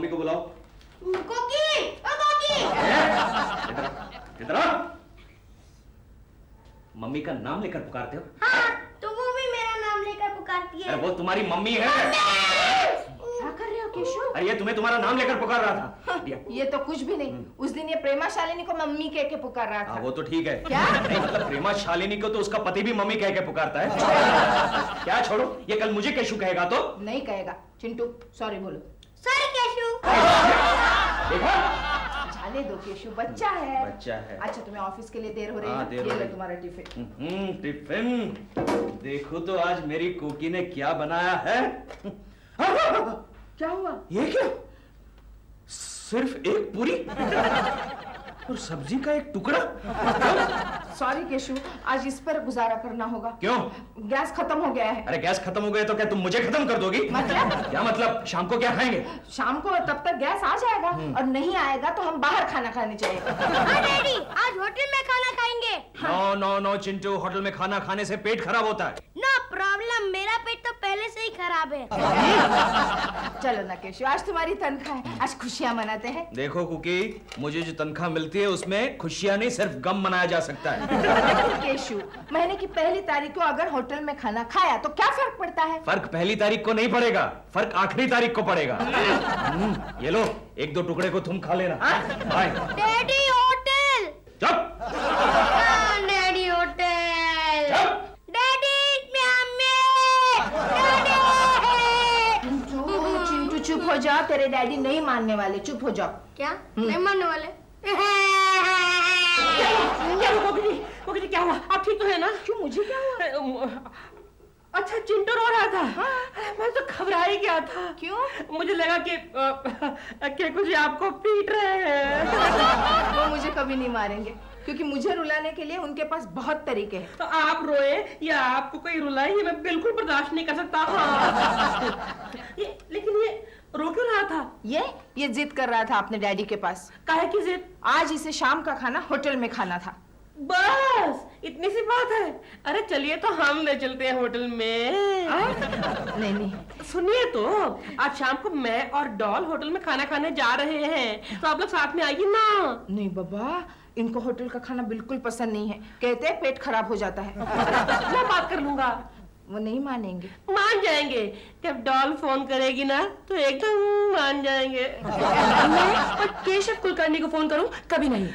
Mummy को बुलाओ। कोकी, ओ कोकी। इधर आ। मम्मी का नाम लेकर पुकारते हो? हाँ, तो वो भी मेरा नाम लेकर पुकारती है। अरे वो तुम्हारी मम्मी है। क्या कर रहे हो केशव? अरे ये तुम्हें तुम्हारा नाम लेकर पुकार रहा था। ये तो कुछ भी नहीं। उस दिन ये प्रेमा शालिनी को मम्मी कह के पुकार रहा था। वो तो ठीक है। क्या? नहीं मतलब प्रेमा शालिनी को तो उसका पति भी मम्मी कह के पुकारता है। क्या छोड़ो, ये कल मुझे केशु कहेगा तो? नहीं कहेगा। चिंटू सॉरी बोलो। सॉरी केशु। देखा? जाने दो केशु, बच्चा है। बच्चा है। अच्छा तुम्हें ऑफिस के लिए देर हो रही हाँ, है। देर हो ये रही। लो तुम्हारा टिफिन। टिफिन देखो तो आज मेरी कोकी ने क्या बनाया है। क्या हुआ? ये क्या? सिर्फ एक पूरी और सब्जी का एक टुकड़ा। सॉरी केशु, आज इस पर गुजारा करना होगा। क्यों? गैस खत्म हो गया है। अरे गैस खत्म हो गया तो क्या तुम मुझे खत्म कर दोगी? मतलब? क्या मतलब? शाम को क्या खाएंगे? शाम को तब तक गैस आ जाएगा और नहीं आएगा तो हम बाहर खाना खाने जाएंगे। हाँ डैडी, आज होटल में खाना खाएंगे। No no no Chintu, hotel में खाना खाने से पेट खराब होता है। नो प्रॉब्लम, मेरा पेट तो पहले से ही खराब है। चलो ना केशु, आज तुम्हारी तनख्वाह है, आज खुशियां मनाते हैं। देखो कुकी, मुझे जो तनख्वाह मिलती है उसमें खुशियां नहीं सिर्फ गम मनाया जा सकता है। लेकिन केशु, महीने की पहली तारीख को अगर होटल में खाना खाया तो क्या फर्क पड़ता है? फर्क पहली तारीख को नहीं पड़ेगा, फर्क आखिरी तारीख को पड़ेगा। ये लो, एक दो टुकड़े को तुम खा लेना। बाय। Daddy hotel. चुप। Daddy hotel. चुप। डैडी चिंटू, चिंटू चुप हो जाओ, तेरे डैडी नहीं मानने वाले, चुप हो जाओ। क्या? नहीं मानने वाले? कोकी क्या हुआ? आप ठीक तो है ना? क्यों, मुझे क्या हुआ? अच्छा चिंटू रो रहा था। मैं तो घबरा ही गया था। क्यों? मुझे लगा कि कुछ आपको पीट रहे हैं। वो मुझे कभी नहीं मारेंगे क्योंकि मुझे रुलाने के लिए उनके पास बहुत तरीके हैं। तो आप रोए या आपको कोई रुलाए ये मैं बिल्कुल बर्दाश्त नहीं कर सकता। हाँ। लेकिन ये रो क्यों रहा था? ये जिद कर रहा था अपने डैडी के पास। काहे की जिद? आज इसे शाम का खाना होटल में खाना था। बस इतनी सी बात है? अरे चलिए तो हम ले चलते हैं होटल में। नहीं। सुनिए तो, आज शाम को मैं और डॉल होटल में खाना खाने जा रहे हैं, तो आप लोग साथ में आइए ना। नहीं बाबा, इनको होटल का खाना बिल्कुल पसंद नहीं है, कहते हैं पेट खराब हो जाता है। मैं बात कर लूंगा। वो नहीं मानेंगे। मान जाएंगे, जब डॉल फोन करेगी ना तो एकदम मान जाएंगे। मैं केशव कुलकर्णी को फोन करूं? कभी नहीं।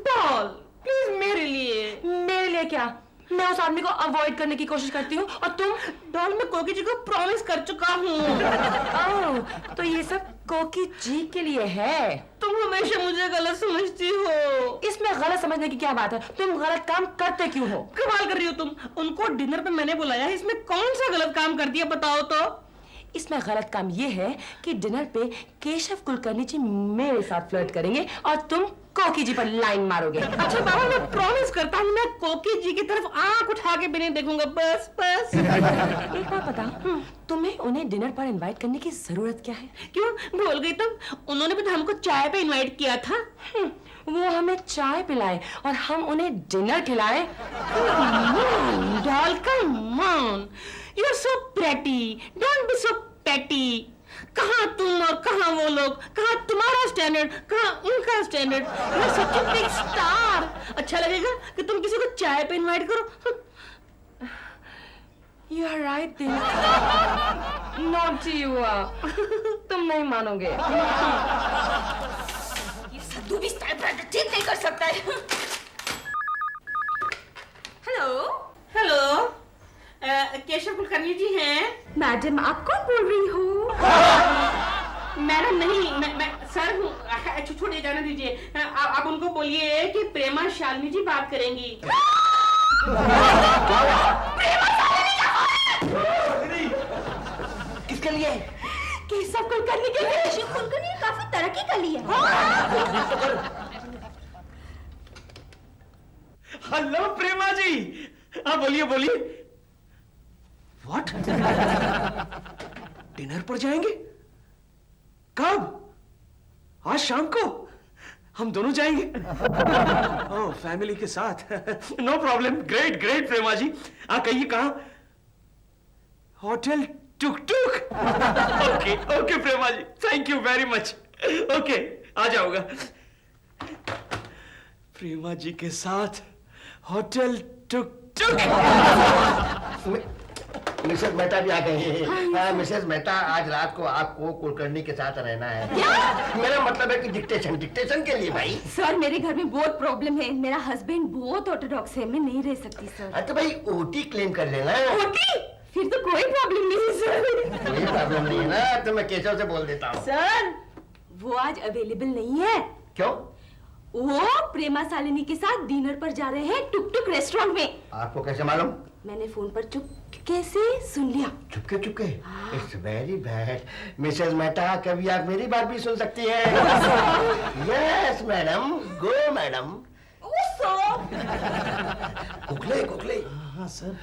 डॉल प्लीज मेरे लिए। मेरे लिए क्या? मैं उस आदमी को अवॉइड करने की कोशिश करती हूँ और तुम? डॉल मैं कोकी जी को प्रॉमिस कर चुका हूँ। ओह, तो ये सब कोकी जी के लिए है। तुम हमेशा मुझे गलत समझती हो। इसमें गलत समझने की क्या बात है? तुम गलत काम करते क्यों हो? कमाल कर रही हो तुम। उनको डिनर पे मैंने बुलाया है, इसमें कौन सा गलत काम कर दिया बताओ तो? इसमें गलत काम ये है कि डिनर पे केशव कुलकर्णी जी मेरे साथ फ्लर्ट करेंगे और तुम कोकी जी पर लाइन मारोगे। अच्छा बाबा, मैं प्रॉमिस करता हूँ मैं कोकी जी की तरफ आंख उठा के भी नहीं देखूंगा। बस बस। एक बात बताओ, तुम्हें उन्हें डिनर पर इनवाइट करने की जरूरत क्या है? क्यों भूल गई तुम? उन्होंने भी तो हमको चाय पे इनवाइट किया था। वो हमें चाय पिलाए और हम उन्हें डिनर खिलाए। Doll come on, you are so pretty, don't be so petty. कहाँ तुम और कहाँ वो लोग, कहाँ तुम्हारा स्टैंडर्ड, कहाँ उनका standard. You are such a big star. अच्छा लगेगा कि तुम किसी को चाय पे इनवाइट करो? You are right, then. Naughty you are. तुम नहीं मानोगे। ये सद्दू भी स्टाइल पर ठीक नहीं कर सकता है। हेलो। हेलो, केशव कुलकर्णी जी हैं? मैडम, आप कौन बोल रही हो? मैडम नहीं, मैं सर हूँ। छोड़िए, जाने दीजिए। आप उनको बोलिए कि प्रेमा शालिनी जी बात करेंगी। किसके लिए? केशव कुलकर्णी के लिए। केशव कुलकर्णी ने काफी तरक्की कर ली है। हेलो प्रेमा जी। हाँ बोलिए बोलिए। व्हाट? डिनर पर जाएंगे? कब? आज शाम को? हम दोनों जाएंगे। ओह, फैमिली के साथ। No problem. Great great Prema ji. कहिए कहाँ? Hotel tuk tuk. Okay okay Prema ji, thank you very much. Okay आ जाऊंगा। प्रेमा जी के साथ hotel tuk tuk. Mrs Mehta भी आ गए हैं। मिसेस मेहता, आज रात को आपको कुलकर्णी के साथ रहना है। मेरा मतलब है कि डिक्टेशन के लिए भाई। सर मेरे घर में बहुत प्रॉब्लम है, मेरा हस्बैंड बहुत ऑर्थोडॉक्स है, मैं नहीं रह सकती सर। तो भाई ओटी क्लेम कर लेना। ओटी? फिर तो कोई प्रॉब्लम नहीं है सर। कोई प्रॉब्लम नहीं है ना, तो मैं केशव से बोल देता हूँ। सर वो आज अवेलेबल नहीं है। क्यों? वो प्रेमा शालिनी के साथ डिनर पर जा रहे हैं टुक टुक रेस्टोरेंट में। आपको कैसे मालूम? मैंने फोन पर चुपके से सुन लिया। Chupke Chupke? It's very bad. Mrs Mehta, कभी आप मेरी बात भी सुन सकती हैं। यस मैडम, गो मैडम। कुकले कुकले। हाँ सर।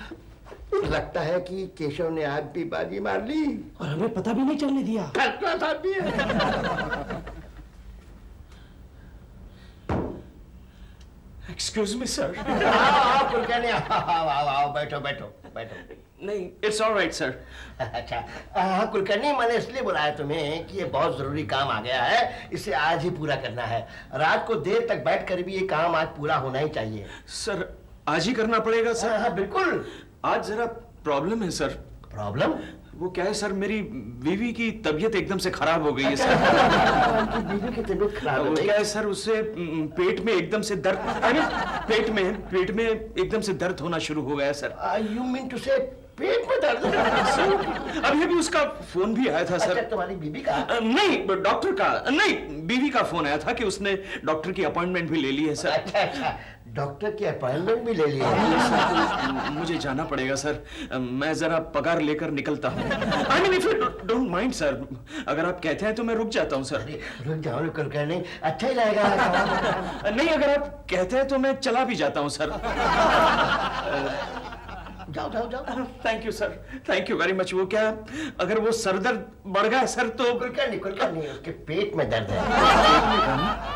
लगता है कि केशव ने आज भी बाजी मार ली और हमें पता भी नहीं चलने दिया। फैसला साहब भी है। Excuse me sir. आओ कुलकर्णी, आओ, बैठो बैठो बैठो। नहीं, इट्स ऑलराइट सर। अच्छा, हाँ कुलकर्णी, मैंने इसलिए बुलाया तुम्हें कि ये बहुत जरूरी काम आ गया है, इसे आज ही पूरा करना है। रात को देर तक बैठकर भी ये काम आज पूरा होना ही चाहिए। सर आज ही करना पड़ेगा सर? हाँ बिल्कुल। आज जरा प्रॉब्लम है सर। प्रॉब्लम? वो क्या है सर, मेरी बीवी की तबीयत एकदम से खराब हो गई है सर। आपकी बीवी की तबीयत खराब वो है? क्या है सर, उससे पेट में एकदम से दर्द, पेट में एकदम से दर्द होना शुरू हो गया सर। यू मीन टू से पेट में दर्द? अभी अभी उसका फोन भी आया था सर। अच्छा, तुम्हारी बीवी का? नहीं, डॉक्टर का नहीं, बीवी का फोन आया था कि उसने डॉक्टर की अपॉइंटमेंट भी ले ली है सर। अच्छा अच्छा, डॉक्टर की अपॉइंटमेंट भी ले ली है। मुझे जाना पड़ेगा सर, मैं जरा पगार लेकर निकलता हूँ। I mean if you don't mind sir, अगर आप कहते हैं तो मैं रुक जाता हूँ सर। रुक जाओ कुलकर्णी, अच्छा ही रहेगा। नहीं, अगर आप कहते हैं तो मैं चला भी जाता हूँ सर। जाओ जाओ जाओ। Thank you sir, thank you very much. वो क्या, अगर वो सरदर्द बढ़ गया सर तो? कुलकर्णी, उसके पेट में दर्द है।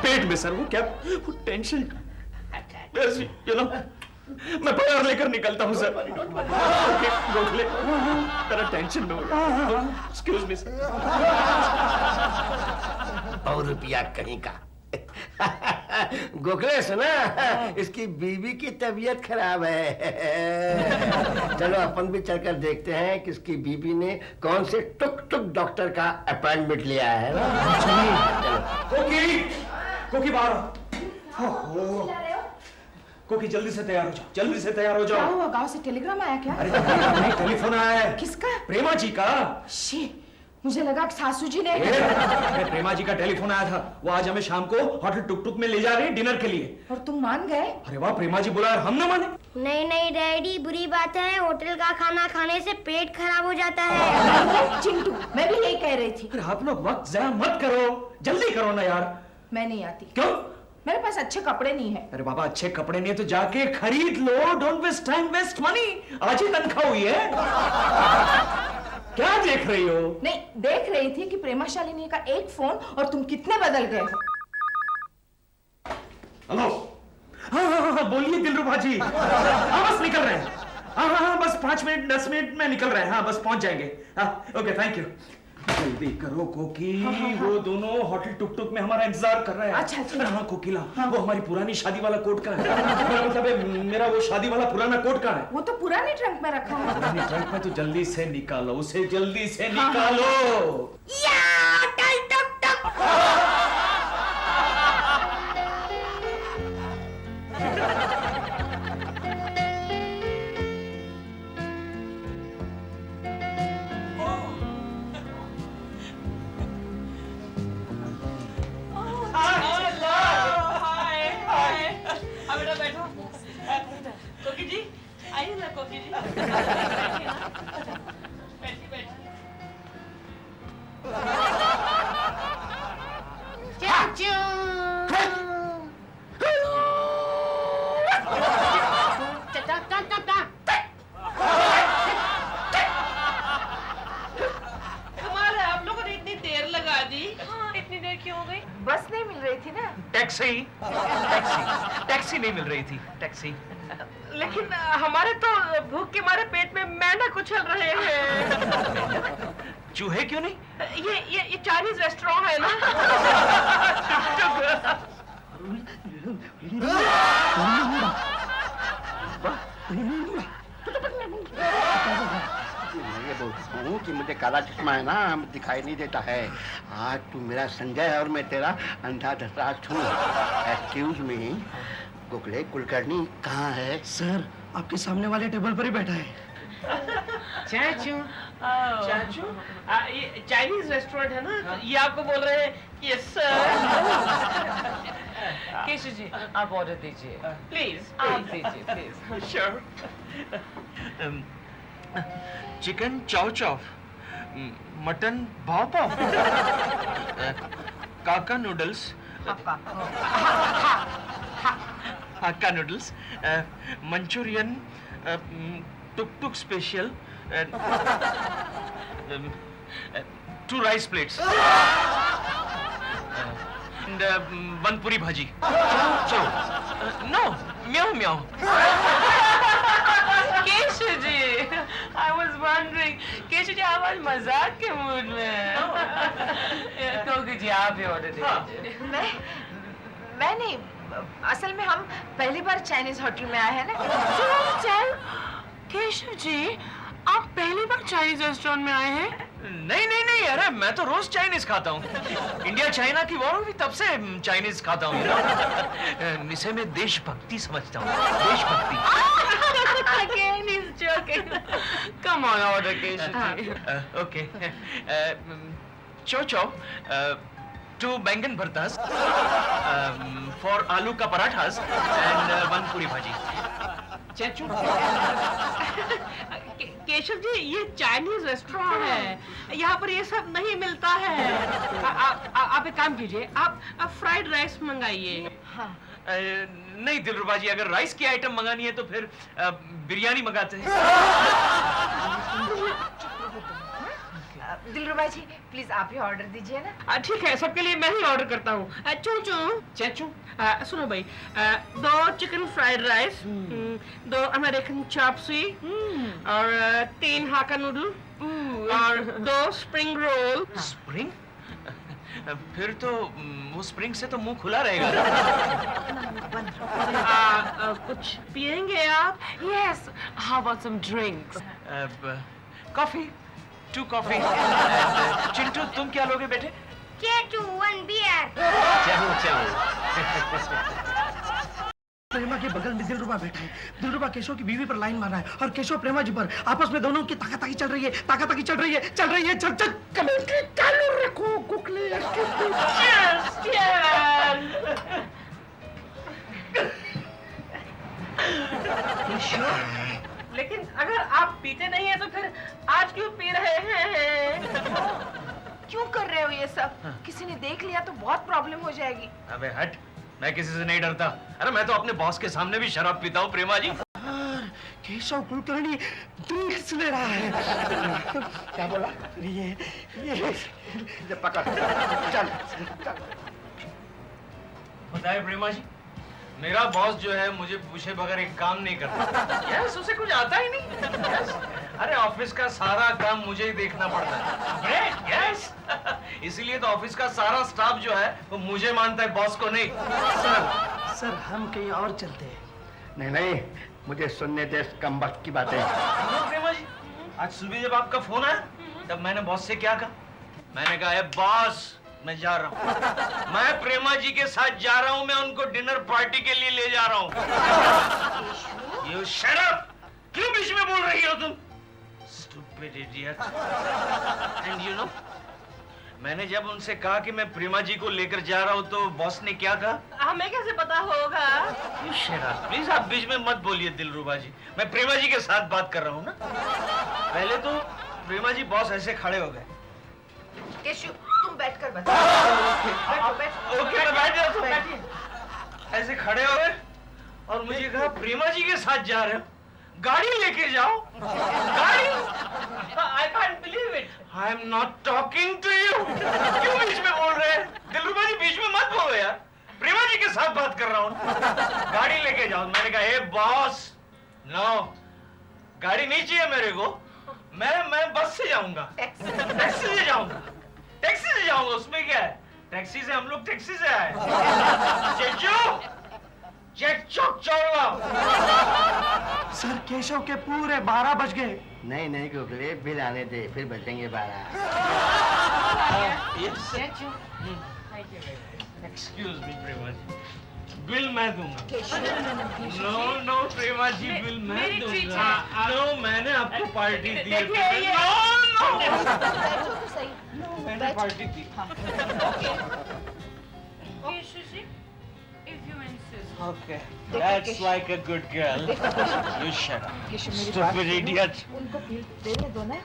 पेट में सर? वो क्या, वो टेंशन, यू नो, मैं पगार लेकर निकलता हूँ सर। गोखले, तेरा टेंशन में हो। Excuse me sir. और रुपया कहीं का। गोखले सुना, इसकी बीवी की तबीयत खराब है। चलो अपन भी चलकर देखते हैं कि इसकी बीवी ने कौन से टुक टुक डॉक्टर का अपॉइंटमेंट लिया है ना। चलो। कोकी बाहर। कोकी जल्दी से तैयार हो जाओ, जल्दी से तैयार हो क्या जाओ। हुआ, गांव से टेलीग्राम आया क्या? अरे नहीं, टेलीफोन आया है। किसका? प्रेमा जी का। शी, मुझे लगा कि सासू जी ने। अरे प्रेमा जी का टेलीफोन आया था, वो आज हमें शाम को होटल टुक टुक में ले जा रही है डिनर के लिए। और तुम मान गए? अरे वाह, प्रेमा जी बुलाया, हम ना माने? नहीं नहीं डैडी, बुरी बात है, होटल का खाना खाने से पेट खराब हो जाता है। चिंटू, मैं भी यही कह रही थी। अरे आप लोग वक्त ज़ाया मत करो, जल्दी करो ना यार। मैं नहीं आती। क्यों? मेरे पास अच्छे कपड़े नहीं है। अरे बाबा, अच्छे कपड़े नहीं है तो जाके खरीद लो। Don't waste time, waste money. आज ही तनख्वाह हुई है। क्या देख रही हो? नहीं, देख रही थी कि प्रेमा शालिनी का एक फोन और तुम कितने बदल गए हो। हेलो। हाँ, बोलिए दिलरुबा जी। हाँ बस निकल रहे हैं। हाँ, बस 5 मिनट 10 मिनट में निकल रहे हैं। हाँ बस पहुंच जाएंगे। हाँ ओके, थैंक यू। जल्दी करो कोकी, वो दोनों होटल टुक टुक में हमारा इंतजार कर रहे हैं। अच्छा। हाँ कोकिला, वो हमारी पुरानी शादी वाला कोट कहाँ है? मेरा मतलब है, मेरा वो शादी वाला पुराना कोट कहाँ है? वो तो पुराने ट्रंक में रखा है। पुरानी ट्रंक में? तो जल्दी से निकालो उसे, जल्दी से निकालो। कोकी जी, आइए ना कोकी जी। बैठिए। तुम्हारे आप लोगों ने इतनी देर लगा दी। इतनी देर क्यों हो गई? बस नहीं मिल रही थी ना। टैक्सी नहीं मिल रही थी। टैक्सी। लेकिन हमारे तो भूख के मारे पेट में मेंढक उछल रहे हैं। चूहे क्यों नहीं? ये चाइनीज रेस्टोरेंट है ना। काला चश्मा है ना, दिखाई नहीं देता है। आज तू मेरा संजय और मैं तेरा अंधा धतराज हूँ। एक्सक्यूज मी, गोखले कुलकर्णी कहाँ है? सर आपके सामने वाले टेबल पर ही बैठा है। चाचू चाचू ये चाइनीज रेस्टोरेंट है ना, ये आपको बोल रहे हैं कि यस सर। केशव जी आप ऑर्डर दीजिए, प्लीज आप दीजिए प्लीज। श्योर। चिकन चाव चाव, मटन भाव पाव, काका noodles, Hakka noodles, Manchurian, took took special, 2 rice plates, and 1 puri bhaji. No, meow meow. Keshav ji I was wondering, Keshav ji आप आज मजाक के मूड में हैं। कोकी जी आप ही ऑर्डर दीजिए। मैं नहीं, असल में हम पहली बार चाइनीज होटल में आए हैं ना। केशव जी आप पहली बार चाइनीज रेस्टोरेंट में आए हैं? नहीं नहीं नहीं, अरे मैं तो रोज चाइनीज खाता हूँ। इंडिया चाइना की वॉर हुई तब से चाइनीज खाता हूँ। इसे मैं देशभक्ति समझता हूँ, देशभक्ति। Again he's joking. Come on, order Keshav ji. Okay. Chow chow, 2 बैंगन भरतास, for आलू का पराठास, and 1 पूरी भाजी। चाचू केशव जी ये चाइनीज रेस्टोरेंट है, यहाँ पर ये सब नहीं मिलता है। आप एक काम कीजिए, आप फ्राइड राइस मंगाइए। नहीं दिलरुबा जी, अगर राइस की आइटम मंगानी है तो फिर बिरयानी मंगाते हैं। दिलरुबा जी प्लीज आप ही ऑर्डर दीजिए ना। ठीक है, सबके लिए मैं ही ऑर्डर करता हूँ। चूचू चाचू सुनो भाई, 2 chicken fried rice, 2 American chop सुई, और 3 हाक्का नूडल, और 2 स्प्रिंग रोल। स्प्रिंग? फिर तो वो स्प्रिंग से तो मुंह खुला रहेगा। कुछ पिएंगे आप? Yes, how about some drinks? Coffee, 2 coffee. Chintu तुम क्या लोगे बेटे? Chetu, 1 beer. प्रेमा के बगल में दिलरुबा बैठा है। दिलरुबा केशव की बीवी पर लाइन मार रहा है और केशव प्रेमा जी पर। आपस में दोनों की ताकाताकी चल रही है, ताकाताकी चल रही है, चल रही है। चल चल कमेंट्री चालू रखो कुकले। लेकिन अगर आप पीते नहीं है तो फिर आज क्यों पी रहे हैं? क्यों कर रहे हो ये सब? किसी ने देख लिया तो बहुत प्रॉब्लम हो जाएगी। अबे हट, मैं किसी से नहीं डरता। अरे मैं तो अपने बॉस के सामने भी शराब पीता हूँ प्रेमा जी। केशव कुलकर्णी ड्रिंक्स ले रहा है। क्या बोला? ये पकड़, चल चल। बताए प्रेमा जी, मेरा बॉस जो है मुझे पूछे बगैर एक काम नहीं करता। यस, उसे कुछ आता ही नहीं। यस, अरे ऑफिस का सारा काम मुझे ही देखना पड़ता है। Great, yes. इसीलिए तो ऑफिस का सारा स्टाफ जो है वो मुझे मानता है, बॉस को नहीं। सर हम कहीं और चलते हैं। नहीं नहीं, मुझे सुनने दे कम वक्त की बातें। प्रेमा जी, आज सुबह जब आपका फोन आया तब मैंने बॉस से क्या कहा? मैंने कहा, बॉस मैं जा रहा हूँ, मैं प्रेमा जी के साथ जा रहा हूँ, मैं उनको डिनर पार्टी के लिए ले जा रहा हूँ। You shut up! क्यों बीच में बोल रही हो तुम? Stupid idiot! And you know, मैंने जब उनसे कहा कि मैं प्रेमा जी को लेकर जा रहा हूँ तो बॉस ने क्या कहा? हमें कैसे पता होगा? You shut up! Please आप बीच में मत बोलिए दिलरुबा जी, मैं प्रेमा जी के साथ बात कर रहा हूँ ना। पहले तो प्रेमा जी बॉस ऐसे खड़े हो गए। केशव तुम बैठकर बता। ओके मैं बैठ जाता हूँ। ऐसे खड़े हो गए और मुझे कहा प्रेमा जी के साथ जा रहे हो, गाड़ी लेके जाओ। गाड़ी? I can't believe it. I am not talking to you. क्यों बीच में बोल रहे हैं? दिलरुबा जी बीच में मत बोलो यार, प्रेमा जी के साथ बात कर रहा हूँ। गाड़ी लेके जाओ। मैंने कहा हे बॉस, नो, गाड़ी नहीं चाहिए मेरे को, मैं बस से जाऊंगा, टैक्सी से जाऊंगा, टैक्सी से जाऊंगा। उसमें क्या है, टैक्सी से हम लोग टैक्सी से आए। चेचू, चेचू चौड़ा। सर केशव के पूरे 12 बज गए। नहीं नहीं गोखले, बिल आने दे, फिर बचेंगे 12। एक्सक्यूज मी प्रेमा जी, बिल मैं दूंगा। नो नो प्रेमा जी, बिल मैं मेरी दूंगा। चीज़ है। नो, मैंने आपको पार्टी दी है। देखिए ये- नो बैठो तो सही। मैंने party the. Keshu ji, if you insist. Okay, that's like a good girl. You shut up. Keshav मेरी बात Stupid सुनो। idiot. उनको बिल देने दो ना।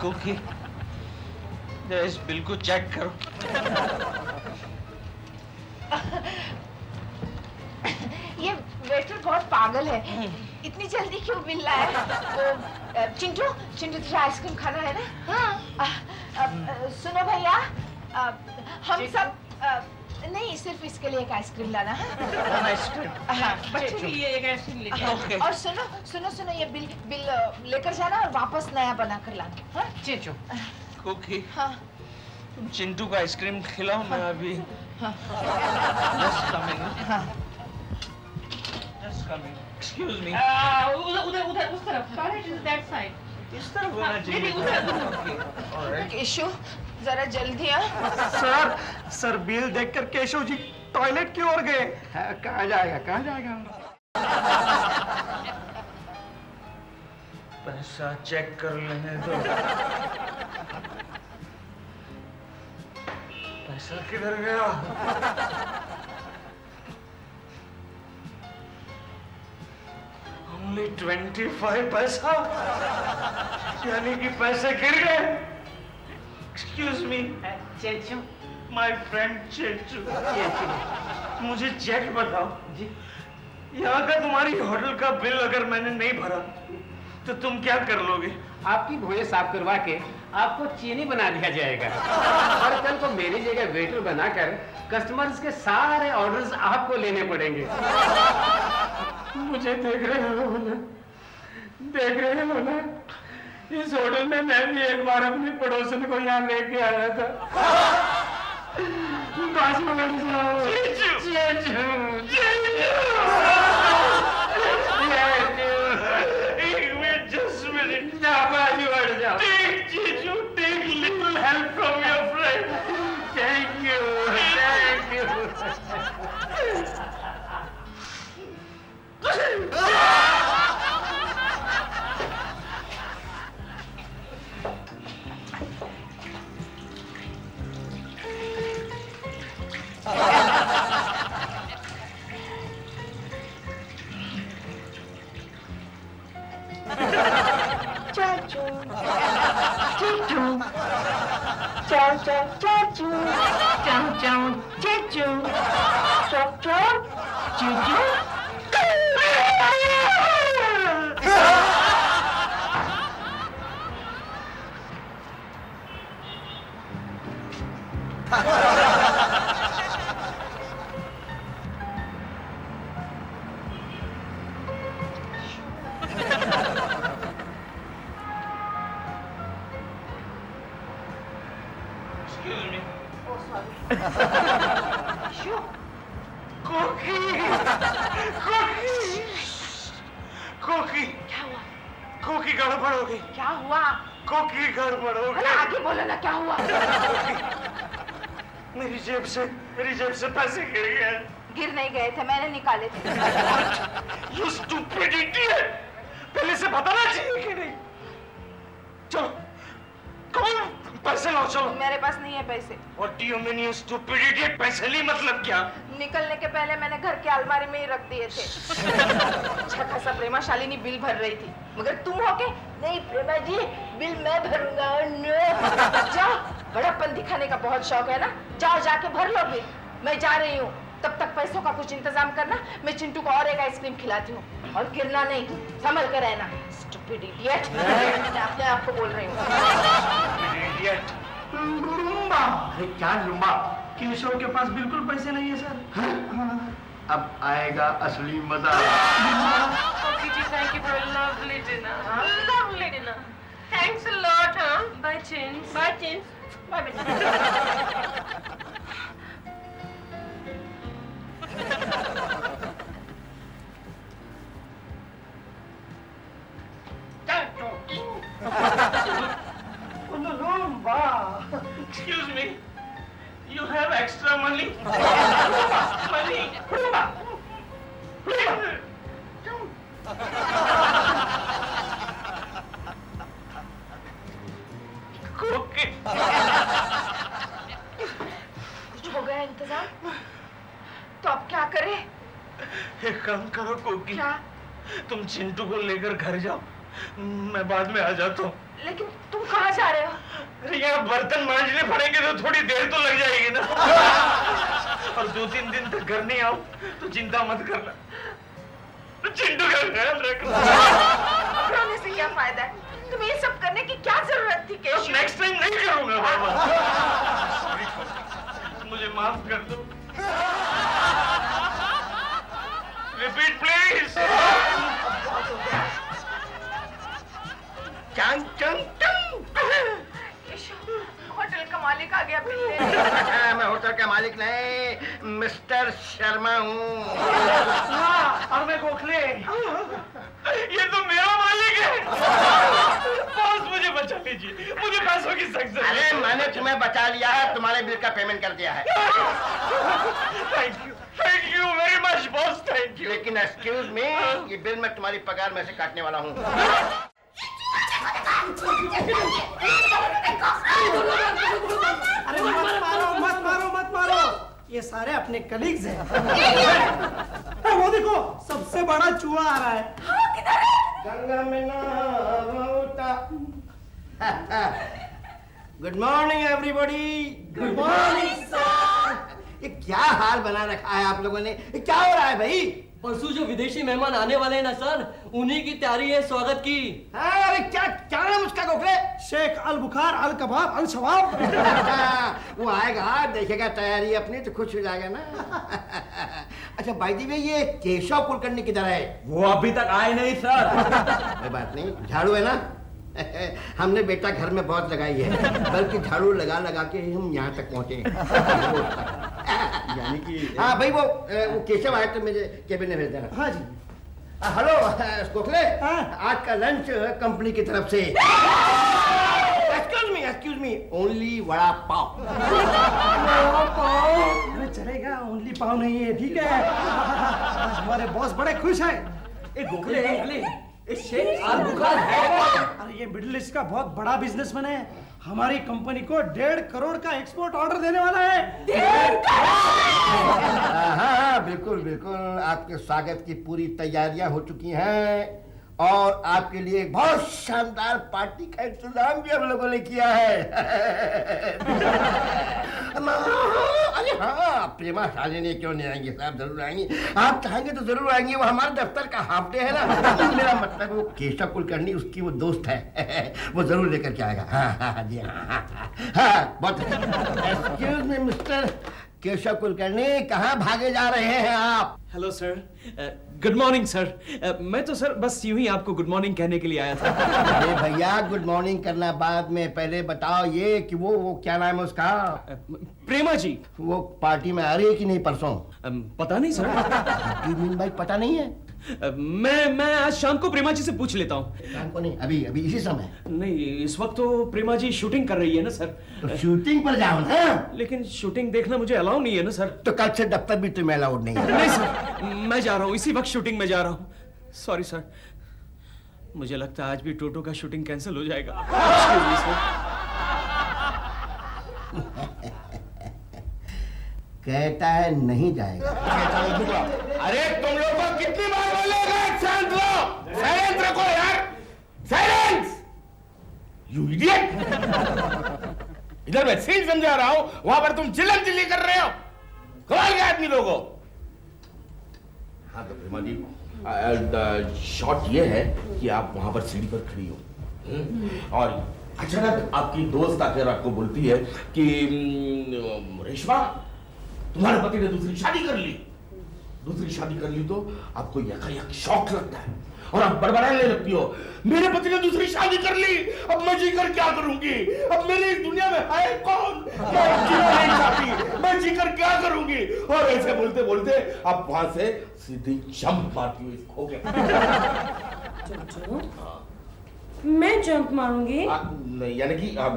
कुकी, जरा इस बिल को चेक करो। ये वेटर बहुत पागल है। इतनी जल्दी क्यों बिल लाया? वो चिंटू, चिंटू तुझे आइसक्रीम खाना है ना? हाँ। सुनो भैया, हम सब नहीं, सिर्फ इसके लिए एक आइसक्रीम लाना है। हाँ, बच्चों के लिए एक आइसक्रीम लेके आना। Okay. और सुनो सुनो सुनो, ये बिल लेकर जाना और वापस नया बना कर लाना। हाँ? Chechu. कुकी, हाँ। तुम चिंटू को आइसक्रीम खिलाओ, मैं अभी हाँ। just coming. हाँ। Just coming. Excuse me. उधर उस तरफ. Toilet is that side. इस तरफ होना चाहिए। नहीं, उधर। Okay, all right. केशव, जरा जल्दी आ। सर बिल देखकर केशव जी टॉयलेट की ओर गए। हाँ, कहाँ जाएगा, कहाँ जाएगा? पैसा चेक कर लेने दो। पैसा किधर गया? Only 25 पैसा, यानी कि पैसे गिर गए। Excuse me, Chechu. my friend चेचू। मुझे चेक बताओ जी, यहाँ का तुम्हारी होटल का बिल अगर मैंने नहीं भरा तो तुम क्या कर लोगे? आपकी भुजा साफ करवा के आपको चीनी बना दिया जाएगा और कल को मेरी जगह वेटर बनाकर कस्टमर्स के सारे ऑर्डर्स आपको लेने पड़ेंगे। मुझे देख रहे हो ना, देख रहे हो ना, इस होटल में मैं भी एक बार अपनी पड़ोसन को यहाँ लेके आया था। पाँच मिनट जाओ। एक मिनट, just minute. बाजू हट जाओ। Take जीजू, take little help from your friend. Thank you, thank you. चाचू, चीचू, चाव चाव चाचू, चाव चाव चीचू, चाव चाव चीचू। Excuse me. Sure. कोकी, कोकी, कोकी, क्या हुआ? कोकी गड़बड़ हो गई। क्या हुआ? कोकी गड़बड़ हो अरे गई। आगे बोलो ना, क्या हुआ? मेरी जेब से पैसे गिर गए। गिर नहीं गए थे, मैंने निकाले थे। You stupid idiot! पहले से बताना चाहिए कि नहीं? चलो, कौन पैसे लाओ, चलो। मेरे पास नहीं है पैसे। What do you mean, you stupid idiot? पैसे ली मतलब क्या? निकलने के पहले मैंने घर के अलमारी में ही रख दिए थे। अच्छा खासा प्रेमा शालिनी बिल भर रही थी, मगर तुम हो के नहीं प्रेमा जी, बिल मैं भरूंगा। नो। जाओ, बड़ापन दिखाने का बहुत शौक है ना, जाओ जाके भर लो बिल। मैं जा रही हूँ, तब तक पैसों का कुछ इंतजाम करना। मैं चिंटू को और एक आइसक्रीम खिलाती हूँ, और गिरना नहीं, संभल कर रहना। स्टूपिड इडियट, मैं अपने आप को बोल रही हूँ। Stupid idiot! लुम्बा। अरे क्या लुम्बा? केशव के पास बिल्कुल पैसे नहीं है सर। अब आएगा असली मजा। Okay, ji, thank you for a lovely dinner. Lovely dinner. Thanks a lot, huh? Bye, Chins. Bye, Chins. Bye, Excuse me. You have extra money? Money? Okay. कुछ हो गया इंतजाम? तो अब क्या करें? एक काम करो कोकी, क्या? तुम चिंटू को लेकर घर जाओ, मैं बाद में आ जाता हूँ। लेकिन तुम कहाँ जा रहे हो? अरे यहाँ बर्तन मांजने पड़ेंगे तो थोड़ी देर तो लग जाएगी ना। और 2-3 दिन तक घर नहीं आऊं तो चिंता मत करना, चिंटू का ख्याल रखना। अब रोने से क्या फायदा है? तुम्हें ये सब करने की क्या जरूरत थी केशव? नेक्स्ट टाइम नहीं करूंगा बाबा। मुझे माफ कर दो। Repeat please. चंग चंग चंग। केशव, होटल का मालिक आ गया बिल लेने। मैं होटल का मालिक नहीं, मिस्टर शर्मा हूँ। और मैं गोखले, ये तो मेरा मालिक है। बॉस मुझे बचा लीजिए, मुझे पैसों की सख्त जरूरत अरे है। मैंने तुम्हें बचा लिया है, तुम्हारे बिल का पेमेंट कर दिया है। Thank you very much boss, thank you. लेकिन एक्सक्यूज मी, ये बिल मैं तुम्हारी पगार में से काटने वाला हूँ। अरे मत मारो, ये सारे अपने कलीग्स हैं। वो देखो, सबसे बड़ा चूहा आ रहा है। गंगा में नहाता। Good morning everybody. Good morning sir. ये क्या हाल बना रखा है आप लोगों ने? ये क्या हो रहा है भाई? परसों जो विदेशी मेहमान आने वाले हैं ना सर, उन्हीं की तैयारी है स्वागत की। अरे क्या क्या नाम उसका गोखले? शेख अल बुखार अल कबाब अल शवाब। वो आएगा, देखेगा तैयारी अपनी तो खुश हो जाएगा ना। अच्छा बाय द वे, ये केशव कुलकर्णी किधर है? वो अभी तक आए नहीं सर। कोई बात नहीं, झाड़ू है ना? हमने बेटा घर में बहुत लगाई है, बल्कि झाड़ू लगा लगा के हम यहाँ तक पहुँचे। यानी कि हाँ भाई, वो केशव आए तो मुझे केबिन में भेज देना। हाँ जी। हेलो गोखले, हाँ? आज का लंच कंपनी की तरफ से। Excuse me, only vada pav. अरे चलेगा, ओनली पाव नहीं है, ठीक है। आज हमारे बॉस बड़े खुश हैं। गोखले शेख अल बुखार है। अरे ये मिडिल ईस्ट का बहुत बड़ा बिजनेसमैन है, हमारी कंपनी को 1.5 करोड़ का एक्सपोर्ट ऑर्डर देने वाला है। हाँ, बिल्कुल बिल्कुल, आपके स्वागत की पूरी तैयारियां हो चुकी हैं और आपके लिए एक बहुत शानदार पार्टी का इंतजाम भी हम लोगों ने किया है। अरे हाँ, प्रेमा शालिनी क्यों नहीं आएंगे साहब? जरूर आएंगी, आप चाहेंगे तो जरूर आएंगे। वो हमारे दफ्तर का हाफ डे है ना। मेरा मतलब वो केशव कुलकर्णी, उसकी वो दोस्त है, वो जरूर लेकर के आएगा। हाँ जी, हाँ बहुत। Excuse me mister Keshav Kulkarni, कहाँ भागे जा रहे हैं आप? Hello sir, good morning sir. मैं तो सर बस यूं ही आपको गुड मॉर्निंग कहने के लिए आया था। अरे भैया, गुड मॉर्निंग करना बाद में, पहले बताओ ये कि वो क्या नाम है उसका? प्रेमा जी। वो पार्टी में आ रही है कि नहीं परसों? पता नहीं सर। भाई पता नहीं है? मैं आज शाम को प्रेमा जी से पूछ लेता हूँ। शाम को नहीं, अभी अभी इसी समय? नहीं, इस वक्त तो प्रेमा जी शूटिंग कर रही है ना सर। तो शूटिंग पर जाओ ना। लेकिन शूटिंग देखना मुझे अलाउ नहीं है ना सर। तो कल से दफ्तर भी तुम्हें अलाउड नहीं है। नहीं सर, मैं जा रहा हूँ, इसी वक्त शूटिंग में जा रहा हूँ। सॉरी सर, मुझे लगता है आज भी टोटो का शूटिंग कैंसिल हो जाएगा। Excuse me, sir। कहता है नहीं जाएगा। अरे तुम लोग को कितनी बार बोलेगा? शांत रहो, साइलेंस रखो यार, साइलेंस। You idiot. इधर मैं सीन समझा रहा हूं, वहां पर तुम चिल्लम चिल्ली कर रहे हो। कमाल के आदमी लोगों। हाँ तो प्रेमा जी, शॉट ये है कि आप वहां पर सीढ़ी पर खड़ी हो और अचानक आपकी दोस्त आकर आपको बोलती है कि रेशमा, तुम्हारे पति ने दूसरी शादी कर ली। दूसरी शादी कर ली तो आपको यकायक शौक लगता है और अब बड़बड़ाने लगती हो। मेरे पति ने दूसरी शादी कर ली, अब मैं जीकर क्या करूंगी? अब मेरे इस दुनिया में है कौन? मैं जीना नहीं चाहती, मैं जीकर क्या करूंगी? और ऐसे बोलते बोलते अब वहां से सीधी जंप मारती हुई खो गया। मैं जंप मारूंगी? नहीं, यानी कि आप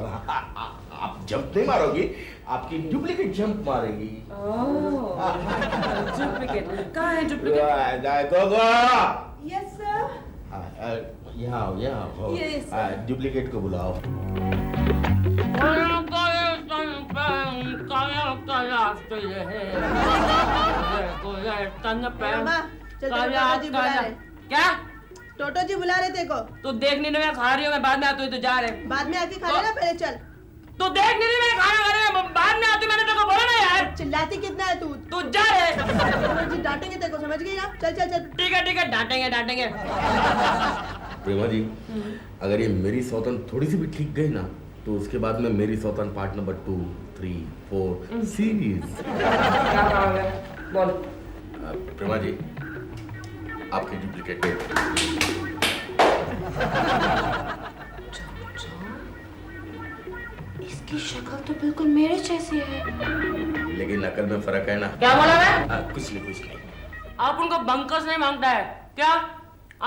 जंप नहीं मारोगी, आपकी डुप्लीकेट जंप मारेगी। डुप्लीकेट कहाँ है? Duplicate yes sir. यहाँ Yes, डुप्लीकेट को बुलाओ। क्या? टोटो जी बुला रहे थे को। तू देख नहीं रहा मैं खा रही हूँ, मैं बाद में आती हूँ तो जा रहे। बाद में आके खा लेना, पहले चल। तू देख नहीं रही मैं खाना खा रही हूँ, बाद में आती मैंने तेको बोला ना यार। चिल्लाती कितना है तू? तू जा रहे। टोटो जी डांटेंगे तेरे को, समझ गई ना? चल चल चल। ठीक है डांटेंगे डांटेंगे। प्रेमा जी, अगर ये मेरी सौतन थोड़ी सी भी ठीक गई ना, तो उसके बाद में मेरी सौतन पार्ट नंबर 2, 3, 4 सीरीज। क्या कहोगे? बोल। प्रेमा जी, आपकी डुप्लीकेट इसकी शक्ल तो बिल्कुल मेरे जैसी है। लेकिन नकल में फर्क है ना। क्या बोला मैं? कुछ नहीं। आप उनको बंकस नहीं मांगता है क्या?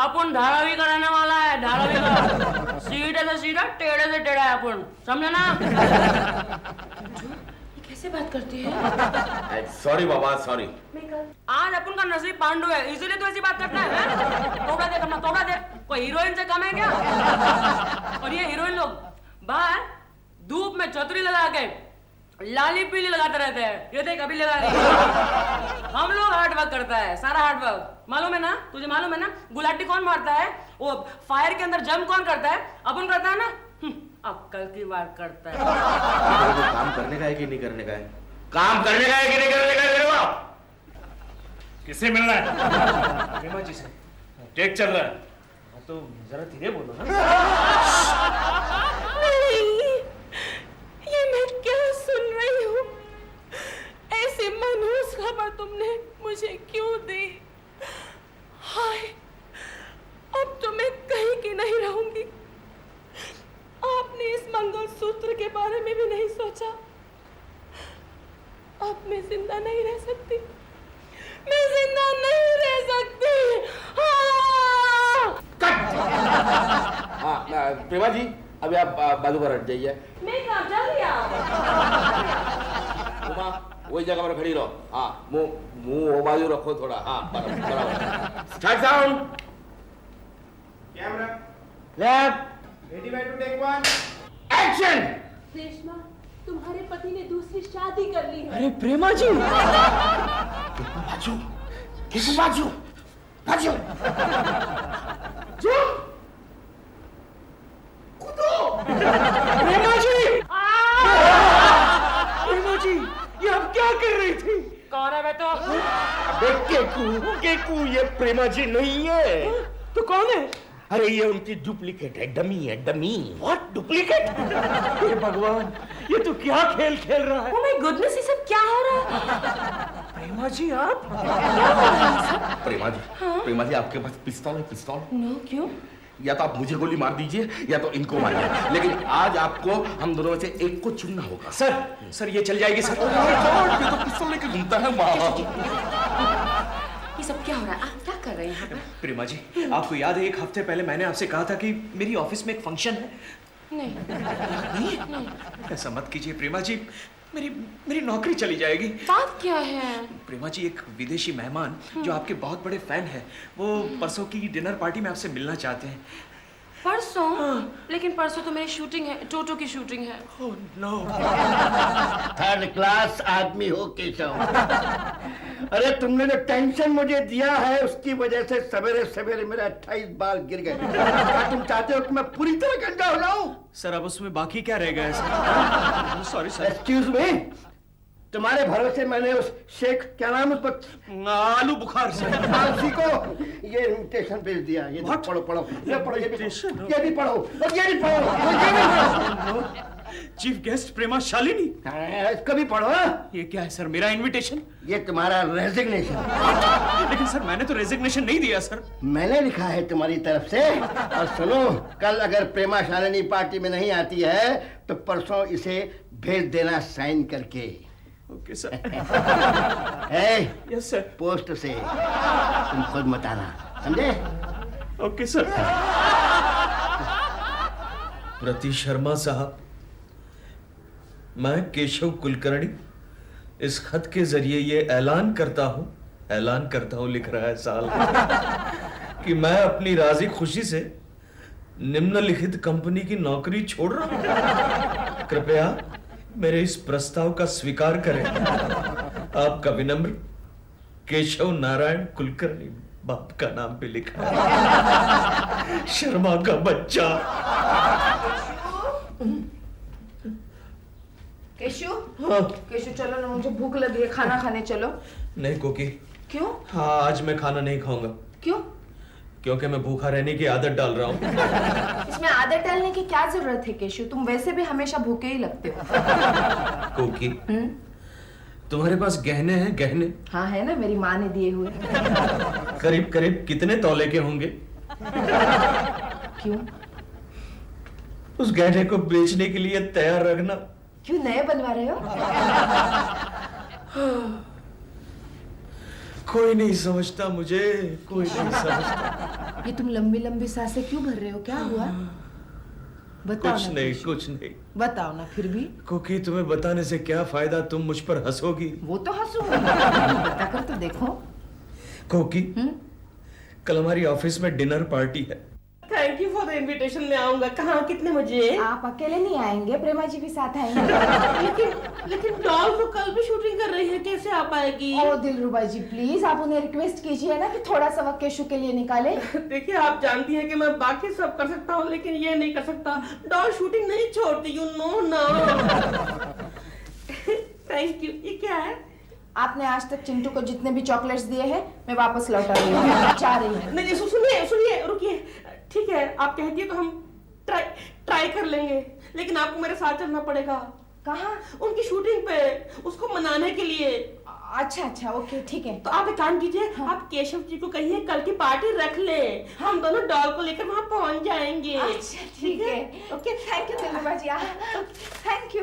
आप उन धारावी कराने वाला है, धारावी का। सीधे से सीधा, टेढ़े से टेढ़ा है अपन, समझे ना? कैसे बात करती है? सॉरी बाबा, सॉरी। आज अपन का नसीब पांडु है, इसीलिए तो ऐसी बात करता है। तोड़ा देख अपना, तोड़ा देख। कोई हीरोइन से कम है क्या? और ये हीरोइन लोग बाहर धूप में छतरी लगा के लाली पीली लगाते रहते हैं। ये देख अभी लगा रही है। हम लोग हार्ड वर्क करता है, सारा हार्ड वर्क। मालूम है ना तुझे? मालूम है ना गुलाटी कौन मारता है? वो फायर के अंदर जंप कौन करता है? अपन करता है ना? अक्कल की बात करता है। काम करने का है कि नहीं करने का है? काम करने का है कि नहीं करने का है? किससे मिलना है? प्रेमा जी से। टेक चल रहा है तो जरा धीरे बोलो ना। ये मैं क्या सुन रही हूँ? ऐसी मनहूस खबर तुमने मुझे क्यों दी? हाय, अब तो मैं कहीं की नहीं रहूंगी। आपने इस मंगलसूत्र के बारे में भी नहीं सोचा। अब मैं जिंदा नहीं रह सकती, मैं जिंदा नहीं रह सकती। प्रेमा जी, अभी आप बाजू पर हट जाइए। मैं कहाँ चल रही उमा, वही जगह पर खड़ी रहो। हाँ, मुंह वो बाजू रखो थोड़ा। हाँ, बराबर। Start sound. Camera lap ready by two take one action. Reshma, तुम्हारे पति ने दूसरी शादी कर ली है। अरे प्रेमा जी, बाजू, किस बाजू? बाजू। जो कूदो। प्रेमा जी, प्रेमा जी, ये आप क्या कर रही थी? कौन है मैं तो? अबे केकू, ये प्रेमा जी नहीं है। तो कौन है? अरे ये उनकी डुप्लीकेट है, डमी है, डमी। What duplicate? हे भगवान, ये तो क्या खेल खेल रहा है? Oh my goodness, ये सब क्या हो रहा है? प्रेमा जी, आप? प्रेमा जी, आपके पास पिस्तौल है? पिस्तौल? नो, क्यों? या तो आप मुझे गोली मार दीजिए या तो इनको मारिए, लेकिन आज आपको हम दोनों में से एक को चुनना होगा। सर, ये चल जाएगी सर। ये तो पिस्तौल लेके घूमता है वहाँ। ये सब क्या हो रहा है? आप क्या कर रहे हैं यहाँ पर? प्रेमा जी, आपको याद है 1 हफ्ते पहले मैंने आपसे कहा था कि मेरी ऑफिस में एक फंक्शन है? नहीं। ऐसा मत कीजिए प्रेमा जी, मेरी नौकरी चली जाएगी। बात क्या है? प्रेमा जी, एक विदेशी मेहमान जो आपके बहुत बड़े फैन हैं, वो परसों की डिनर पार्टी में आपसे मिलना चाहते हैं। परसों? लेकिन परसों तो मेरी शूटिंग है, टोटो की शूटिंग है। Oh no. थर्ड क्लास आदमी हो केशव। अरे तुमने जो टेंशन मुझे दिया है उसकी वजह से सवेरे सवेरे मेरे 28 बाल गिर गए। क्या तुम चाहते हो कि मैं पूरी तरह गंजा हो जाऊं? सर, अब उसमें बाकी क्या रह गया है sir? Sorry sir. Excuse me, तुम्हारे भरोसे मैंने उस शेख, क्या नाम उस पर, आलू बुखार सर, मानसी को ये इन्विटेशन भेज दिया। ये पढ़ो, ये भी पढ़ो, ये भी पढ़ो, और ये भी पढ़ो। चीफ गेस्ट प्रेमा शालिनी। इसको भी पढ़ो। ये क्या है सर, मेरा इनविटेशन? ये तुम्हारा रेजिग्नेशन। लेकिन सर मैंने तो रेजिग्नेशन नहीं दिया सर। मैंने लिखा है तुम्हारी तरफ से। और सुनो, कल अगर प्रेमा शालिनी पार्टी में नहीं आती है तो परसों इसे भेज देना साइन करके। Okay sir. Yes sir. Post से तुम खुद मत आना, समझे? Okay sir. प्रति शर्मा साहब, मैं केशव कुलकर्णी इस खत के जरिए ये ऐलान करता हूं लिख रहा है साल, कि मैं अपनी राजी खुशी से निम्नलिखित कंपनी की नौकरी छोड़ रहा हूं। कृपया मेरे इस प्रस्ताव का स्वीकार करें। आपका विनम्र केशव नारायण कुलकर्णी। बाप का नाम पे लिखा है, शर्मा का बच्चा। केशु, हाँ। केशु चलो ना, मुझे भूख लगी है, खाना खाने चलो। नहीं कोकी। क्यों? हाँ, आज मैं खाना नहीं खाऊंगा। क्यों? क्योंकि मैं भूखा रहने की आदत डाल रहा हूँ। इसमें आदत डालने की क्या जरूरत है केशु? तुम वैसे भी हमेशा भूखे ही लगते हो। कोकी, तुम्हारे पास गहने हैं? गहने? हाँ है ना, मेरी माँ ने दिए हुए। करीब करीब कितने तौले के होंगे? क्यों? उस गहने को बेचने के लिए तैयार रखना। क्यों, नए बनवा रहे हो? कोई नहीं समझता मुझे, कोई नहीं समझता। ये तुम लंबी लंबी सांसें क्यों भर रहे हो? क्या हुआ? बताओ कुछ ना नहीं, केशु। कुछ नहीं। बताओ ना फिर भी। कोकी, तुम्हें बताने से क्या फायदा, तुम मुझ पर हंसोगी। वो तो हंसूंगी, बता कर तो देखो। कोकी, कल हमारी ऑफिस में डिनर पार्टी है। Thank you for the invitation. मैं आऊंगा। कहाँ, कितने बजे? आप अकेले नहीं आएंगे, प्रेमा जी भी साथ आएंगे। लेकिन डॉल तो कल भी शूटिंग कर रही है, कैसे आ पाएगी? ओ दिलरुबा जी, प्लीज आप उन्हें रिक्वेस्ट कीजिए ना कि थोड़ा सा वक्त केशु के लिए निकाले। देखिए, आप जानती हैं कि मैं बाकी सब कर सकता हूँ, लेकिन ये नहीं कर सकता। डॉल शूटिंग नहीं छोड़ती, यू नो ना। Thank you. ये क्या है? आपने आज तक चिंटू को जितने भी चॉकलेट्स दिए हैं, मैं वापस लौटा रही हूँ। चाह रही हूँ। नहीं, सुनिए, रुकिए। ठीक है, आप कहती है तो हम ट्राई कर लेंगे, लेकिन आपको मेरे साथ चलना पड़ेगा। कहाँ? उनकी शूटिंग पे, उसको मनाने के लिए। अच्छा, ओके, ठीक है। तो आप एक काम कीजिए, आप केशव जी को कहिए कल की पार्टी रख ले। हम दोनों डॉल को लेकर वहाँ पहुँच जाएंगे। अच्छा, ठीक है। Okay, thank you Dilruba ji. Thank you.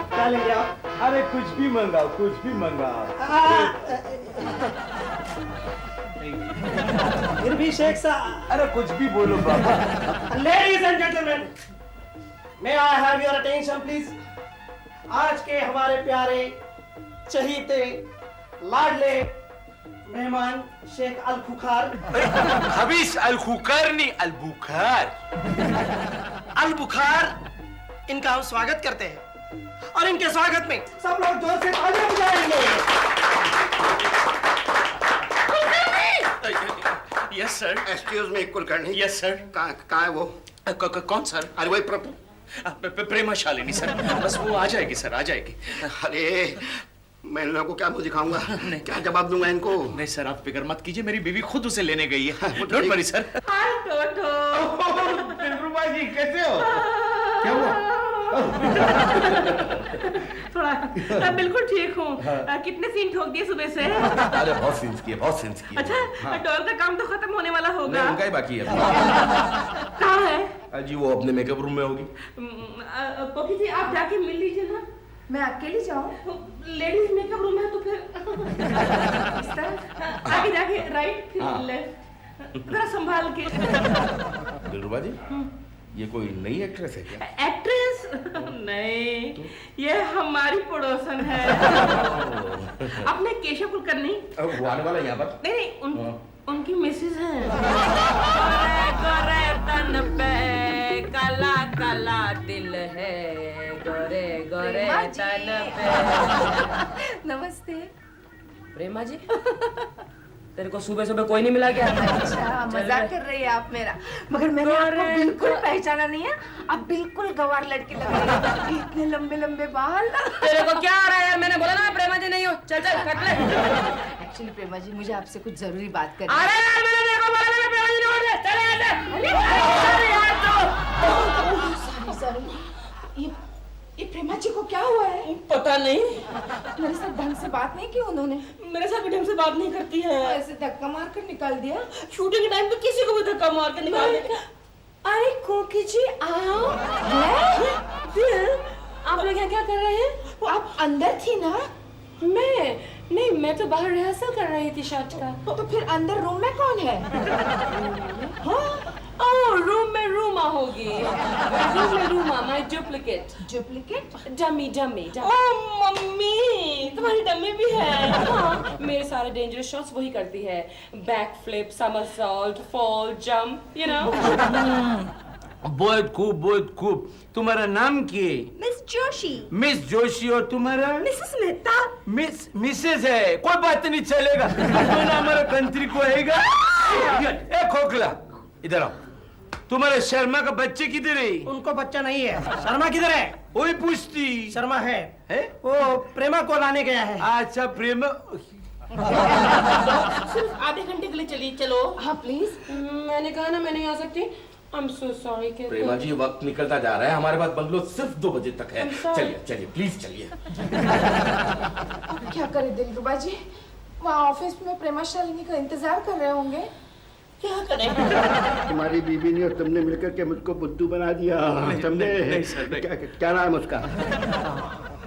क्या लेंगे आप? अरे कुछ भी मंगाओ, कुछ भी मंगाओ। फिर भी शेख साहब। अरे कुछ भी बोलो बाबा। Ladies and gentleman, may I have your attention please. आज के हमारे प्यारे, चहीते, लाडले मेहमान शेख अल खुखार। खबीस अल खुकरनी अल बुखार। अल बुखार, इनका हम स्वागत करते हैं और इनके स्वागत में सब लोग जोर से तालियां बजाएंगे। Yes sir. Excuse me Kulkarni. Yes sir. कहाँ है वो? कौन सर? अरे वही प्रेमा शालिनी सर। बस वो आ जाएगी सर, आ जाएगी। अरे मैं इन लोगों को क्या मुंह दिखाऊंगा? क्या जवाब दूंगा इनको? नहीं सर, आप फिक्र मत कीजिए, मेरी बीवी खुद उसे लेने गई है। Don't worry sir. Hi Toto. Dilruba ji कैसे हो? क्या हुआ? थोड़ा बिल्कुल ठीक हूँ। कितने सीन ठोक दिए सुबह से? अरे बहुत सीन्स किए, बहुत सीन्स किए। अच्छा, डॉल का काम तो खत्म होने वाला होगा। नहीं, उनका ही बाकी है। कहाँ है? जी वो अपने मेकअप रूम में होगी। पोपी जी, आप जाके मिल लीजिए ना। मैं अकेली जाऊँ? लेडीज मेकअप रूम है तो फिर इस तरह आगे जाके राइट, फिर लेफ्ट, जरा संभाल के। दिलरुबा जी, ये कोई नई एक्ट्रेस है क्या? एक्ट्रेस? नहीं, ये हमारी पड़ोसन है। अपने केशव कुलकर्णी। वो आने वाला है यहाँ पर? नहीं, उनकी मिसेज है। गोरे तन पे काला काला दिल है, गोरे गोरे तन पे। नमस्ते। प्रेमा जी, तेरे को सुबह सुबह कोई नहीं मिला क्या? अच्छा, मजाक कर रही है आप मेरा, मगर मैंने आपको बिल्कुल पहचाना नहीं है। आप बिल्कुल गंवार लड़की लग रही है, इतने लंबे लंबे बाल। तेरे को क्या आ रहा है यार? मैंने बोला ना प्रेमा जी नहीं हो। चल कट ले। एक्चुअली प्रेमा जी, मुझे आपसे कुछ जरूरी बात करनी है। अरे यार, मैंने देखो बोला ना प्रेमा जी नहीं हो। बात नहीं की उन्होंने? मेरे साथ भी ढंग से बात नहीं करती है। ऐसे धक्का मार कर निकाल दिया? शूटिंग के टाइम पे किसी को भी धक्का मार के निकाल देगा। अरे कोकी जी आओ। आप लोग यहाँ क्या कर रहे हैं? आप अंदर थी ना? मैं तो बाहर रिहर्सल कर रही थी शॉट का। तो फिर अंदर रूम में कौन है? ओह, रूम में रूमा होगी। रूम में Ruma, my duplicate. Duplicate? Dummy. Oh mummy, तुम्हारी डमी भी है। हाँ, मेरे सारे डेंजरस शॉट्स वही करती है। Back flip, somersault, fall, jump, you know. बहुत खूब। तुम्हारा नाम क्या है? मिस जोशी। मिस जोशी। और तुम्हारा? मिसेस मेहता। मिसेस है, कोई बात नहीं, चलेगा। तो ना हमारा कंट्री को आएगा। ए खोखला, इधर आओ। तुम्हारे शर्मा का बच्चे किधर है? उनको बच्चा नहीं है। शर्मा किधर है? वही पूछती। शर्मा है है? वो प्रेमा को लाने गया है। अच्छा प्रेम। सिर्फ आधे घंटे के लिए चलिए, चलो। हाँ प्लीज। मैंने कहा ना मैं नहीं आ सकती। I'm so sorry प्रेमा जी, वक्त निकलता जा रहा है, हमारे पास बंगलो सिर्फ 2 बजे तक है। I'm sorry. चलिए प्लीज चलिए। क्या करे दिलरुबा जी, वहाँ ऑफिस में प्रेमा शालिनी का इंतजार कर रहे होंगे। क्या करें? तुम्हारी बीबी ने और तुमने मिलकर के मुझको बुद्धू बना दिया, समझे? नहीं सर, नहीं। क्या नाम है उसका?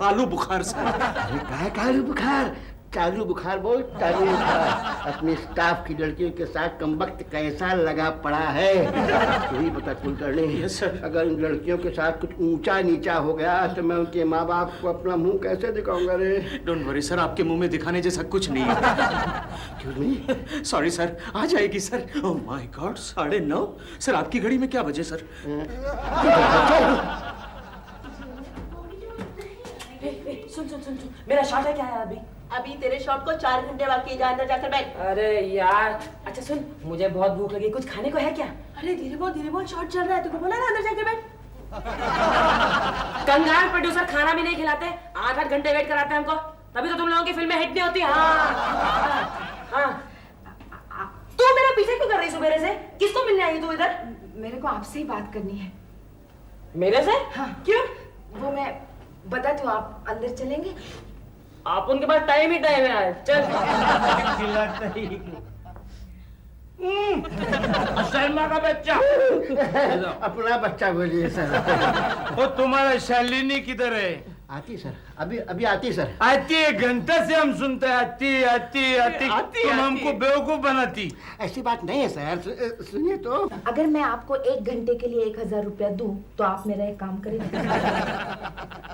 आलू बुखार सर। अरे काहे कालू बुखार? चालू बुखार बोल, चालू बुखार। अपनी स्टाफ की लड़कियों के साथ कमबख्त कैसा लगा पड़ा है, तू ही पता कुलकर्णी। Yes, sir. अगर इन लड़कियों के साथ कुछ ऊंचा नीचा हो गया तो मैं उनके माँ बाप को अपना मुंह कैसे दिखाऊंगा रे? डोंट वरी सर, आपके मुंह में दिखाने जैसा कुछ नहीं है। क्यों नहीं? सॉरी सर, आ जाएगी sir. Oh my God, 9:30 sir. आपकी घड़ी में क्या बजे सर? सुन, मेरा शॉट है क्या है अभी तेरे शॉट को 4 घंटे बाकी है, जा अंदर जाकर बैठ। अरे यार, अच्छा सुन, मुझे बहुत भूख लगी, कुछ खाने को है क्या? अरे धीरे बोल, शॉट चल रहा है, तुमको बोला ना अंदर जाकर बैठ। कंगाल प्रोड्यूसर खाना भी नहीं खिलाते, 8-8 घंटे वेट कराते हैं हमको, तभी तो तुम लोगों की फिल्में हिट नहीं होती। हाँ। तू मेरा पीछे क्यों कर रही सुबह से? किसको मिलने आई तू इधर? मेरे को आपसे ही बात करनी है। मेरे से? हाँ। क्यों? वो मैं बताती हूँ, आप अंदर चलेंगे? आप उनके पास टाइम है आज, चल। शर्मा का बच्चा। अपना बच्चा बोलिए सर। वो तुम्हारा शालिनी किधर है? आती सर, अभी आती सर। आती है, घंटा से हम सुनते हैं, आती। तुम हमको बेवकूफ बनाती। ऐसी बात नहीं है सर, सुनिए तो। अगर मैं आपको 1 घंटे के लिए 1000 रुपया दूं तो आप मेरा एक काम करेंगे?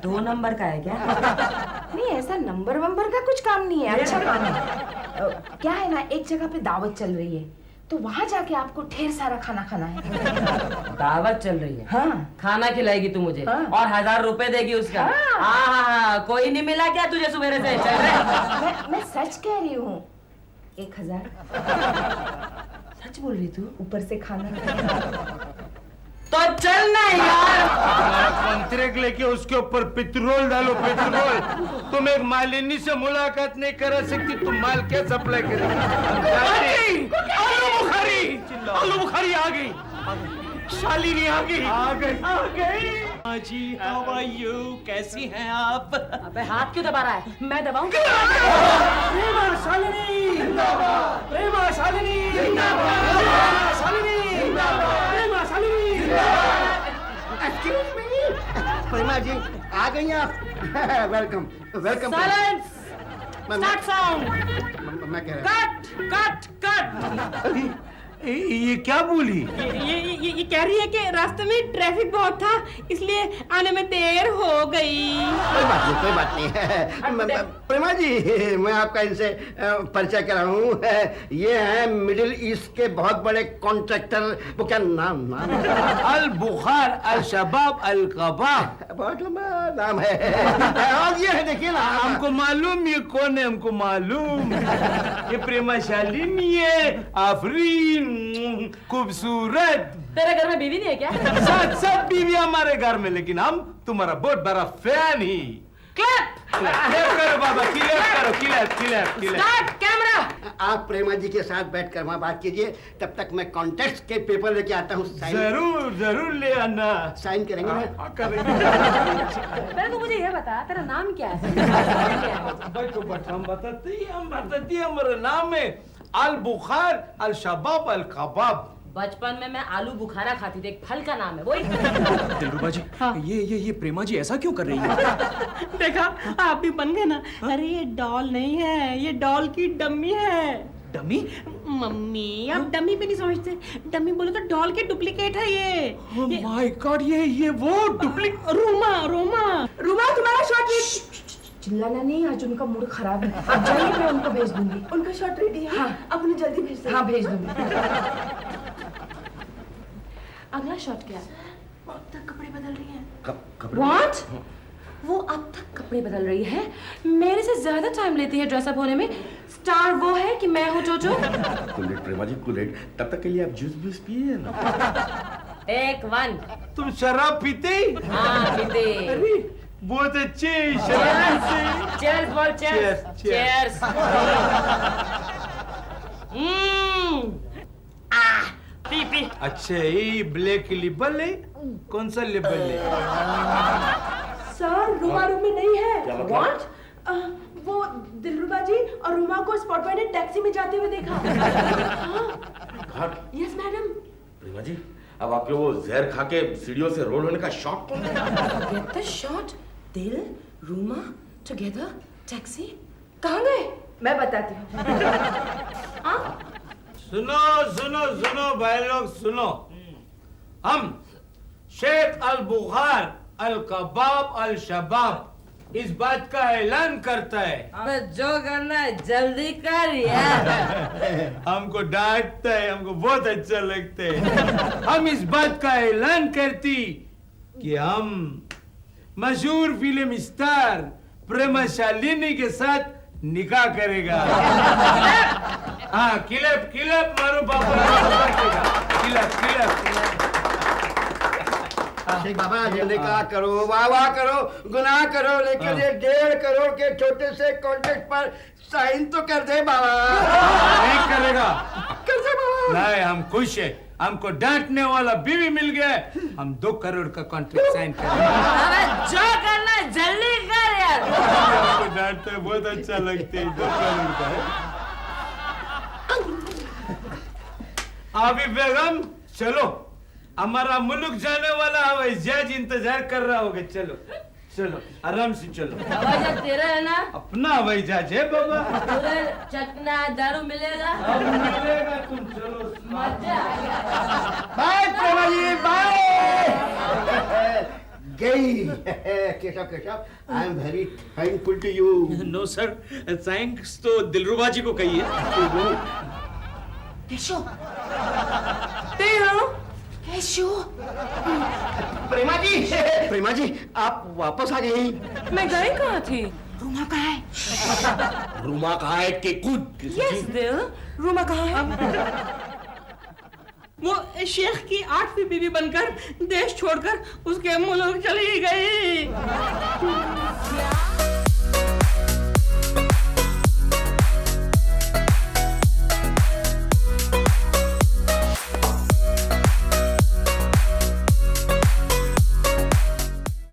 2 नंबर का है क्या? नहीं, ऐसा नंबर वंबर का कुछ काम नहीं है, अच्छा काम है। क्या है ना, एक जगह पे दावत चल रही है, तो वहाँ जाके आपको ढेर सारा खाना खाना है। दावत चल रही है? हाँ। खाना खिलाएगी तू मुझे? हाँ। और 1000 रुपए देगी उसका? हाँ। हाँ, कोई नहीं मिला क्या तुझे सुबह से? चल रहे। मैं सच कह रही हूँ। 1000। सच बोल रही तू? ऊपर से खाना। तो चल ना यार। कॉन्ट्रैक्ट लेके उसके ऊपर पेट्रोल डालो, पेट्रोल। तुम एक मालिनी से मुलाकात नहीं करा सकती, तुम माल क्या सप्लाई करेगी? आलू बुखारी आ गई। शालिनी आ गई। जी, हाउ आर यू? कैसी हैं आप? अबे हाथ क्यों दबा रहा है? मैं दबाऊं? प्रेमा शालिनी जिंदाबाद, प्रेमा शालिनी जिंदाबाद, प्रेमा शालिनी जिंदाबाद। एक्सक्यूज मी, प्रेमा जी आ गई आप? वेलकम। Silence, start sound. मैं कह रहा कट। ये क्या बोली? ये कह रही है कि रास्ते में ट्रैफिक बहुत था, इसलिए आने में देर हो गई। कोई बात नहीं। प्रेमा जी, मैं आपका इनसे परिचय कराऊं। ये हैं मिडिल ईस्ट के बहुत बड़े कॉन्ट्रैक्टर। वो क्या नाम? अल बुखार, अल शबाब, अल कबाब। बहुत लंबा नाम है। और ये है, देखिए ना। हमको मालूम ये कौन है, हमको मालूम। ये प्रेमा शालिनी है, आफरीन, खूबसूरत। तेरे घर में बीवी नहीं है क्या? सब बीवी हमारे घर में, लेकिन हम तुम्हारा बहुत बड़ा फैन ही। क्लैप क्लैप करो बाबा, क्लैप करो, क्लैप। स्टार्ट कैमरा आप प्रेमा जी के साथ बैठकर वहाँ बात कीजिए, तब तक मैं कॉन्टेस्ट के पेपर लेके आता हूँ। जरूर जरूर ले आना। साइन करेंगे ना? पहले तो मुझे ये बता, तेरा नाम क्या है? हम बताती हमारा नाम है अल बुखार अल शबाब अल कबाब। बचपन में मैं आलू बुखारा खाती थी, एक फल का नाम है वही। दिलरुबा जी, ये प्रेमा जी ऐसा क्यों कर रही है? देखा, आप भी बन गए ना। अरे ये डॉल नहीं है, ये डॉल की डम्मी है। डमी? मम्मी, आप डमी पे नहीं समझते। डमी बोले तो डॉल के डुप्लीकेट है ये। Oh my God, ये वो डुप्लीकेट। रोमा तुम्हारा शॉट। चिल्लाना नहीं, आज उनका मूड खराब है। आप जाइए, मैं उनको भेज दूंगी। उनका शॉट रेडी है? हाँ, अब उन्हें जल्दी भेज दो। हाँ, भेज दूंगी। अगला शॉट क्या है? वो अब तक कपड़े बदल रही है। What? वो अब तक कपड़े बदल रही है, मेरे से ज्यादा टाइम लेती है ड्रेसअप होने में। स्टार वो है कि मैं हूँ जोजो। कुलेट प्रेमा जी कुलेट, तब तक के लिए आप जूस पिए ना। टेक 1। तुम शराब पीते? हाँ पीते। बहुत अच्छे शराब पीते। चीयर्स बोल, चीयर्स। चीयर्स। पी। अच्छा, ये ब्लैक लिबल है? कौन सा लिबल है? सर, रुमा रूम में नहीं है। What? वो दिलरुबा जी और रुमा को स्पॉटबॉय ने टैक्सी में जाते हुए देखा। Yes madam. प्रेमा जी, अब आपके वो जहर खा के सीढ़ियों से रोल होने का शॉट कौन है? Get the shot. दिल, रुमा, together, टैक्सी। कहाँ गए? मैं बताती हूँ। सुनो भाई लोग, सुनो। हम शेख अल बुखार अल कबाब अल शबाब इस बात का ऐलान करता है। अबे जो करना है जल्दी कर यार। हमको डांटता है, हमको बहुत अच्छा लगता है। हम इस बात का ऐलान करती कि हम मशहूर फिल्म स्टार प्रेमा शालिनी के साथ निकाह करेगा। हाँ, किलप मारो बाबा। किलप। शेख बाबा, निकाह करो, वाह करो, गुनाह करो, लेकिन ये 1.5 करोड़ के छोटे से कॉन्ट्रैक्ट पर साइन तो कर दे बाबा। नहीं करेगा। कर दे बाबा। नहीं, हम खुश है, हमको डांटने वाला बीवी मिल गया। हम 2 करोड़ का कॉन्ट्रैक्ट साइन करेंगे। अबे जो करना है जल्दी कर यार। हमको डांटते बहुत अच्छा लगता है। 2 करोड़ का है। अभी बेगम, चलो, हमारा मुल्क जाने वाला हवाई जहाज इंतजार कर रहा होगा। चलो आराम से चलो। हवाई जहाज तेरा है ना? अपना हवाई जहाज है बाबा। उधर चटना दारू मिलेगा? अब मिलेगा, तुम चलो। मजा आएगा। Bye Prema ji, bye. गई। Keshav, I am very thankful to you. No sir, thanks तो दिलरुबा जी को कहिए। केशव। प्रेमा जी, आप वापस आ गई। मैं गई कहाँ थी? रोमा कहाँ है? रूमा कहा है कि कूद। यस दिल, रुमा कहाँ है? वो शेख की 8वीं बीवी बनकर देश छोड़कर उसके मुल्क चली गई।